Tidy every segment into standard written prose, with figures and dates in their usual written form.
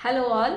Hello all.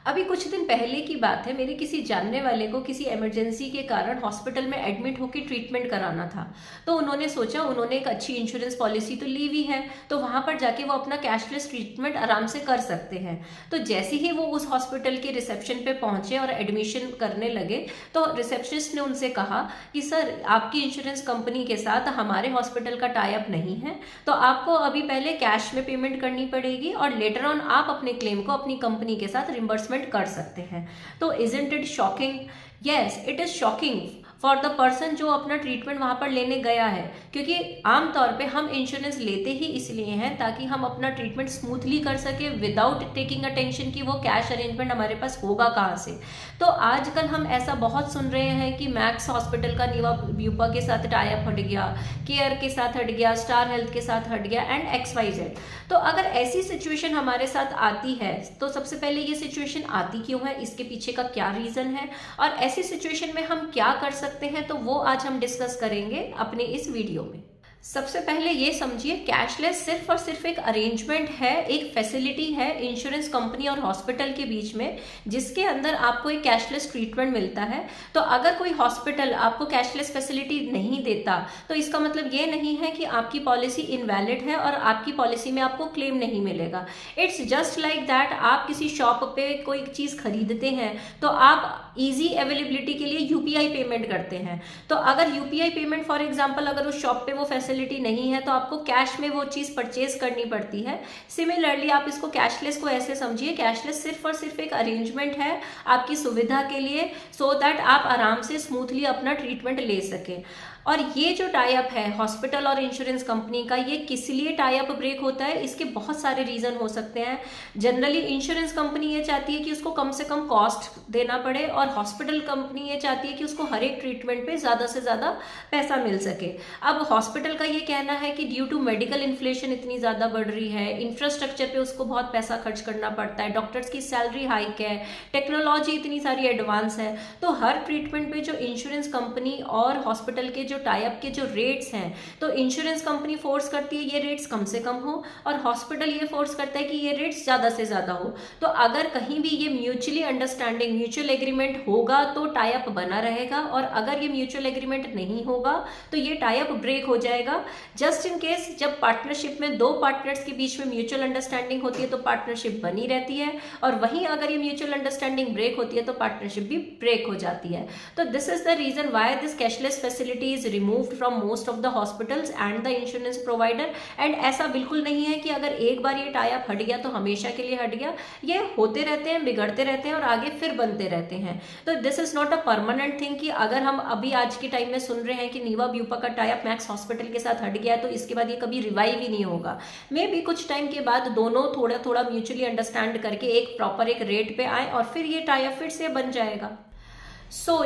अभी कुछ दिन पहले की बात है, मेरे किसी जानने वाले को किसी इमरजेंसी के कारण हॉस्पिटल में एडमिट होकर ट्रीटमेंट कराना था। तो उन्होंने सोचा, उन्होंने एक अच्छी इंश्योरेंस पॉलिसी तो ली हुई है, तो वहां पर जाके वो अपना कैशलेस ट्रीटमेंट आराम से कर सकते हैं। तो जैसे ही वो उस हॉस्पिटल के रिसेप्शन पे पहुंचे और एडमिशन करने लगे, तो रिसेप्शनिस्ट ने उनसे कहा कि सर, आपकी इंश्योरेंस कंपनी के साथ हमारे हॉस्पिटल का टाई अप नहीं है, तो आपको अभी पहले कैश में पेमेंट करनी पड़ेगी और लेटर ऑन आप अपने क्लेम को अपनी कंपनी के साथ रिम्बर्समेंट कर सकते हैं। तो isn't it shocking? Yes, it is shocking for the person जो अपना ट्रीटमेंट वहां पर लेने गया है, क्योंकि आमतौर पे हम इंश्योरेंस लेते ही इसलिए हैं ताकि हम अपना ट्रीटमेंट स्मूथली कर सके विदाउट टेकिंग अटेंशन कि वो कैश अरेंजमेंट हमारे पास होगा कहाँ से। तो आजकल हम ऐसा बहुत सुन रहे हैं कि मैक्स हॉस्पिटल का नीवा ब्यूपा के साथ टाई अप हट गया, केयर के साथ हट गया, स्टार हेल्थ के साथ हट गया एंड XYZ। तो अगर ऐसी सिचुएशन हमारे साथ आती है तो सबसे पहले ये सिचुएशन आती क्यों है, इसके पीछे का क्या रीजन है और ऐसी सिचुएशन में हम क्या कर सकते हैं, तो वो आज हम डिस्कस करेंगे अपने इस वीडियो में। सबसे पहले ये समझिए, कैशलेस सिर्फ और सिर्फ एक अरेंजमेंट है, एक फैसिलिटी है इंश्योरेंस कंपनी और हॉस्पिटल के बीच में, जिसके अंदर आपको एक कैशलेस ट्रीटमेंट मिलता है। तो अगर कोई हॉस्पिटल आपको कैशलेस फैसिलिटी नहीं देता तो इसका मतलब ये नहीं है कि आपकी पॉलिसी इनवैलिड है और आपकी पॉलिसी में आपको क्लेम नहीं मिलेगा। इट्स जस्ट लाइक दैट, आप किसी शॉप पे कोई चीज़ खरीदते हैं तो आप ईजी अवेलेबिलिटी के लिए यूपीआई पेमेंट करते हैं। तो अगर यूपीआई पेमेंट फॉर एग्जांपल अगर उस शॉप पे वो फैसिलिटी नहीं है तो आपको कैश में वो चीज़ परचेज करनी पड़ती है। सिमिलरली आप इसको कैशलेस को ऐसे समझिए, कैशलेस सिर्फ और सिर्फ एक अरेंजमेंट है आपकी सुविधा के लिए, सो दैट आप आराम से स्मूथली अपना ट्रीटमेंट ले सकें। और ये जो टाई अप है हॉस्पिटल और इंश्योरेंस कंपनी का, ये किस लिए टाई अप ब्रेक होता है, इसके बहुत सारे रीजन हो सकते हैं। जनरली इंश्योरेंस कंपनी ये चाहती है कि उसको कम से कम कॉस्ट देना पड़े और हॉस्पिटल कंपनी ये चाहती है कि उसको हर एक ट्रीटमेंट पे ज़्यादा से ज़्यादा पैसा मिल सके। अब हॉस्पिटल का ये कहना है कि ड्यू टू मेडिकल इन्फ्लेशन इतनी ज़्यादा बढ़ रही है, इंफ्रास्ट्रक्चर पे उसको बहुत पैसा खर्च करना पड़ता है, डॉक्टर्स की सैलरी हाइक है, टेक्नोलॉजी इतनी सारी एडवांस है, तो हर ट्रीटमेंट पे जो इंश्योरेंस कंपनी और हॉस्पिटल के जो टाई अप के जो रेट्स हैं, तो इंश्योरेंस कंपनी फोर्स करती है ये रेट्स कम से कम हो और हॉस्पिटल ये फोर्स करता है कि ये रेट्स ज़्यादा से ज़्यादा हो। तो अगर कहीं भी ये म्यूचुअली अंडरस्टैंडिंग, म्यूचुअल एग्रीमेंट होगा तो टाई अप बना रहेगा, और अगर ये म्यूचुअल एग्रीमेंट नहीं होगा तो ये टाई अप ब्रेक हो जाएगा। जस्ट इन केस जब पार्टनरशिप में दो पार्टनर्स के बीच में म्यूचुअल अंडरस्टैंडिंग होती है तो पार्टनरशिप बनी रहती है, और वहीं अगर ये म्यूचुअल अंडरस्टैंडिंग ब्रेक होती है तो पार्टनरशिप भी ब्रेक हो जाती है। तो this is the reason why this cashless facility is removed from most of the hospitals and the insurance provider. And ऐसा बिल्कुल नहीं है कि अगर एक बार ये टाई अप हट गया तो हमेशा के लिए हट गया। ये होते रहते हैं, बिगड़ते रहते हैं और आगे फिर बनते रहते हैं। तो this is not a permanent thing कि अगर हम अभी आज के टाइम में सुन रहे हैं कि नीवा ब्यूपा का टाई अप मैक्स हॉस्पिटल के साथ हट गया तो इसके बाद ये कभी रिवाइव ही नहीं होगा। मे बी कुछ टाइम के बाद दोनों थोड़ा थोड़ा म्यूचुअली अंडरस्टैंड करके एक प्रॉपर एक रेट पे आए और फिर ये टाई अप फिर से बन जाएगा।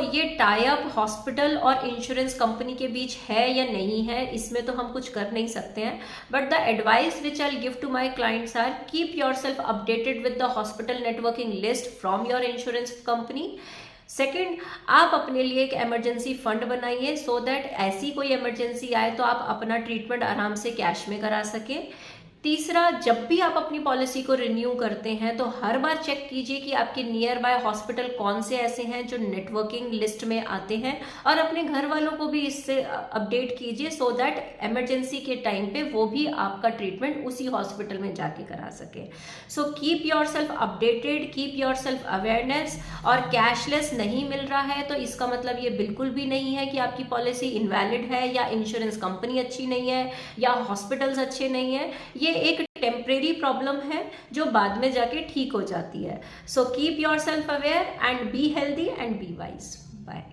ये टाई अप हॉस्पिटल और इंश्योरेंस कंपनी के बीच है या नहीं है, इसमें तो हम कुछ कर नहीं सकते हैं। But the advice which I give to my clients are, keep yourself updated with the hospital networking list from your insurance company. Second, आप अपने लिए एक इमरजेंसी फंड बनाइए सो दैट ऐसी कोई इमरजेंसी आए तो आप अपना ट्रीटमेंट आराम से कैश में करा सकें। तीसरा, जब भी आप अपनी पॉलिसी को रिन्यू करते हैं तो हर बार चेक कीजिए कि आपके नियर बाय हॉस्पिटल कौन से ऐसे हैं जो नेटवर्किंग लिस्ट में आते हैं, और अपने घर वालों को भी इससे अपडेट कीजिए सो दैट इमरजेंसी के टाइम पे वो भी आपका ट्रीटमेंट उसी हॉस्पिटल में जाके करा सके। सो keep yourself updated, keep your self awareness. और कैशलेस नहीं मिल रहा है तो इसका मतलब ये बिल्कुल भी नहीं है कि आपकी पॉलिसी इनवैलिड है या इंश्योरेंस कंपनी अच्छी नहीं है या हॉस्पिटल्स अच्छे नहीं है। ये एक टेम्परेरी प्रॉब्लम है जो बाद में जाके ठीक हो जाती है। So keep yourself aware and be healthy and be wise. Bye.